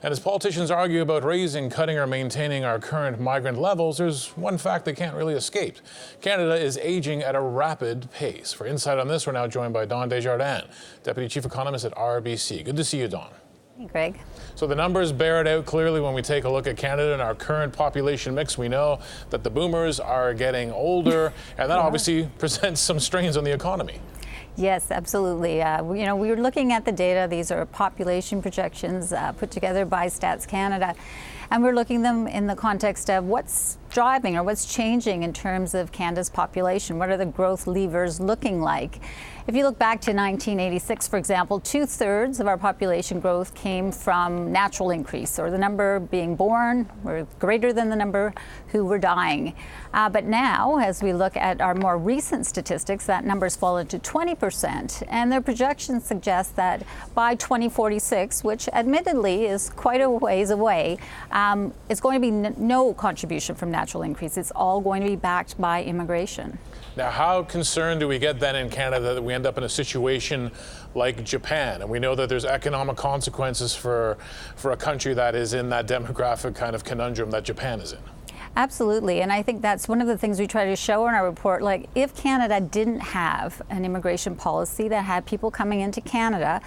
And as politicians argue about raising, cutting, or maintaining our current migrant levels, there's one fact they can't really escape. Canada is aging at a rapid pace. For insight on this, we're now joined by Dawn Desjardins, Deputy Chief Economist at RBC. Good to see you, Dawn. Hey, Greg. So the numbers bear it out clearly when we take a look at Canada and our current population mix. We know that the boomers are getting older, and that obviously presents some strains on the economy. Yes, absolutely. We were looking at the data. These are population projections put together by Stats Canada. And we're looking at them in the context of what's driving or what's changing in terms of Canada's population. What are the growth levers looking like? If you look back to 1986, for example, 2/3 of our population growth came from natural increase, or the number being born were greater than the number who were dying. But now, as we look at our more recent statistics, that number's fallen to 20%. And their projections suggest that by 2046, which admittedly is quite a ways away, it's going to be no contribution from natural increase. It's all going to be backed by immigration. Now, how concerned do we get then in Canada that we end up in a situation like Japan? And we know that there's economic consequences for a country that is in that demographic kind of conundrum that Japan is in. Absolutely, and I think that's one of the things we try to show in our report. Like, if Canada didn't have an immigration policy that had people coming into Canada,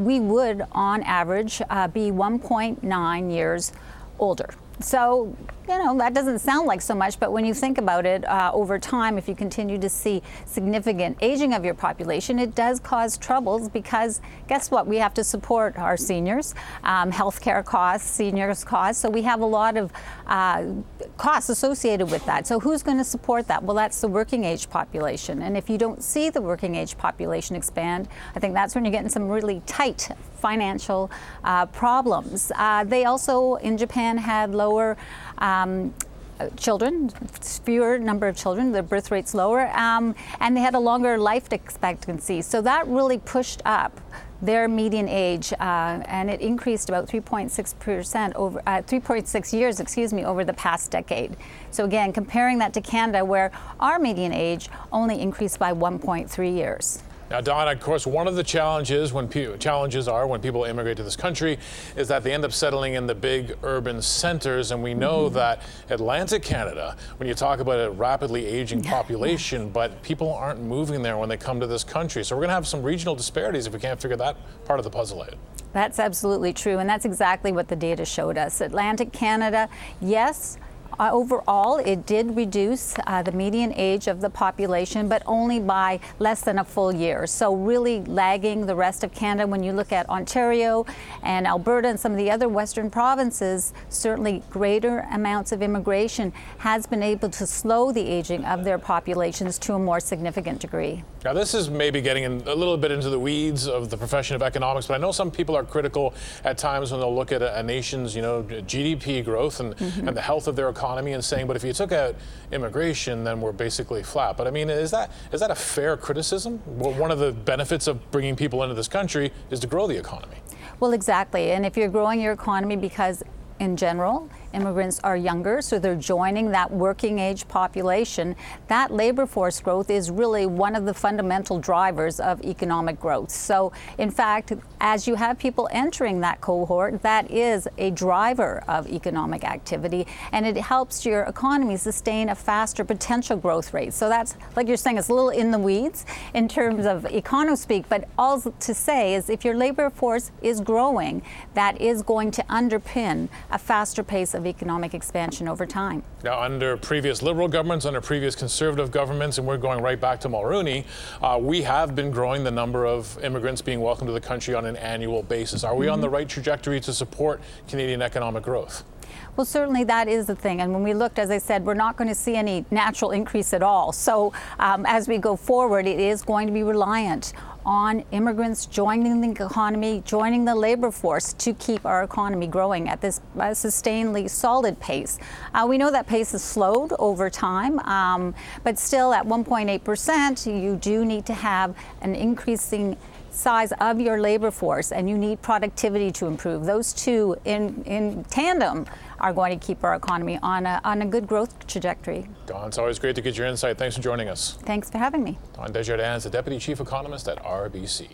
we would, on average, be 1.9 years older. So, that doesn't sound like so much, but when you think about it, over time, if you continue to see significant aging of your population, it does cause troubles because guess what? We have to support our seniors, healthcare costs, seniors costs. So we have a lot of costs associated with that. So who's going to support that? Well, that's the working age population. And if you don't see the working age population expand, I think that's when you're getting some really tight financial problems. They also, in Japan, had lower children, fewer number of children, the birth rate's lower, and they had a longer life expectancy. So that really pushed up their median age, and it increased about 3.6% over 3.6 years, over the past decade. So again, comparing that to Canada, where our median age only increased by 1.3 years. Now, Dawn, of course, one of the challenges when people immigrate to this country is that they end up settling in the big urban centers. And we know that Atlantic Canada, when you talk about a rapidly aging population, but people aren't moving there when they come to this country. So we're going to have some regional disparities if we can't figure that part of the puzzle out. That's absolutely true. And that's exactly what the data showed us. Atlantic Canada, yes. Overall, it did reduce the median age of the population, but only by less than a full year. So really lagging the rest of Canada. When you look at Ontario and Alberta and some of the other western provinces, certainly greater amounts of immigration has been able to slow the aging of their populations to a more significant degree. Now, this is maybe getting a little bit into the weeds of the profession of economics, but I know some people are critical at times when they'll look at a nation's, GDP growth and the health of their economy and saying, but if you took out immigration, then we're basically flat. But I mean, is that a fair criticism? Well, one of the benefits of bringing people into this country is to grow the economy. Well, exactly. And if you're growing your economy because in general, immigrants are younger, so they're joining that working age population. That labor force growth is really one of the fundamental drivers of economic growth. So, in fact, as you have people entering that cohort, that is a driver of economic activity, and it helps your economy sustain a faster potential growth rate. So that's, like you're saying, it's a little in the weeds in terms of econo speak, but all to say is if your labor force is growing, that is going to underpin a faster pace of economic expansion over time. Now, under previous Liberal governments, under previous Conservative governments, and we're going right back to Mulroney, we have been growing the number of immigrants being welcomed to the country on an annual basis. Are we on the right trajectory to support Canadian economic growth? Well, certainly that is the thing. And when we looked, as I said, we're not going to see any natural increase at all. So as we go forward, it is going to be reliant on immigrants joining the economy, joining the labor force to keep our economy growing at this sustainedly solid pace. We know that pace has slowed over time, but still at 1.8%, you do need to have an increasing size of your labor force, and you need productivity to improve. Those two in tandem are going to keep our economy on a good growth trajectory. Dawn, it's always great to get your insight. Thanks for joining us. Thanks for having me. Dawn Desjardins, the Deputy Chief Economist at RBC.